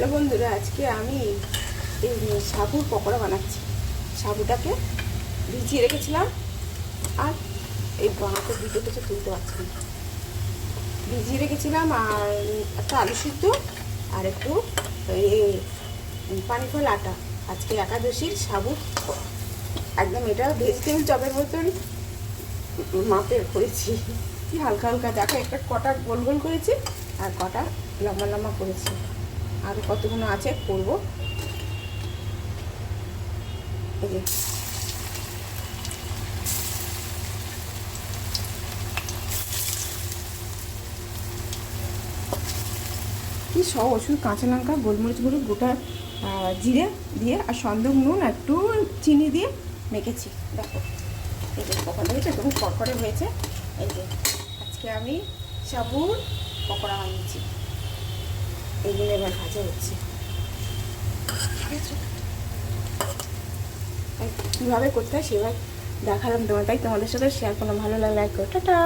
Hello বন্ধুরা, আজকে আমি এই সাবুর পকোড়া বানাচ্ছি। সাবুটাকে ভিজিয়ে রেখেছিলাম, আর এই বানাতে ভিডিওটা তুলতে পারছি না। ভিজিয়ে রেখেছিলাম, আর একটা আলু সিদ্ধ আর একটু পানি ফল আটা। আজকে একাদশীর সাবু একদম এটা ভেজিটেবল চপের মতন মাপের করেছি। কি হালকা হালকা দেখো, একটা কটা গোল গোল করেছি আর কটা লম্বা লম্বা করেছি। আর কতগুলো আছে করব। এই যে কি সহজ, শুধু কাঁচা লঙ্কা, গোলমরিচ গুঁড়ো, গোটা জিরে দিয়ে আর সন্দক নুন একটু চিনি দিয়ে মেখেছি। দেখো এই যে পকোড়া হয়েছে, তখন কড়কড়ে হয়েছে। এই যে আজকে আমি সাবুর পকোড়া বানিয়েছি, এইগুলো এবার ভাজা হচ্ছে। কীভাবে করতে হয় সেবার দেখালাম তোমার, তাই তোমাদের সাথে শেয়ার করলাম। ভালো লাগলে লাইক করো, টাটা।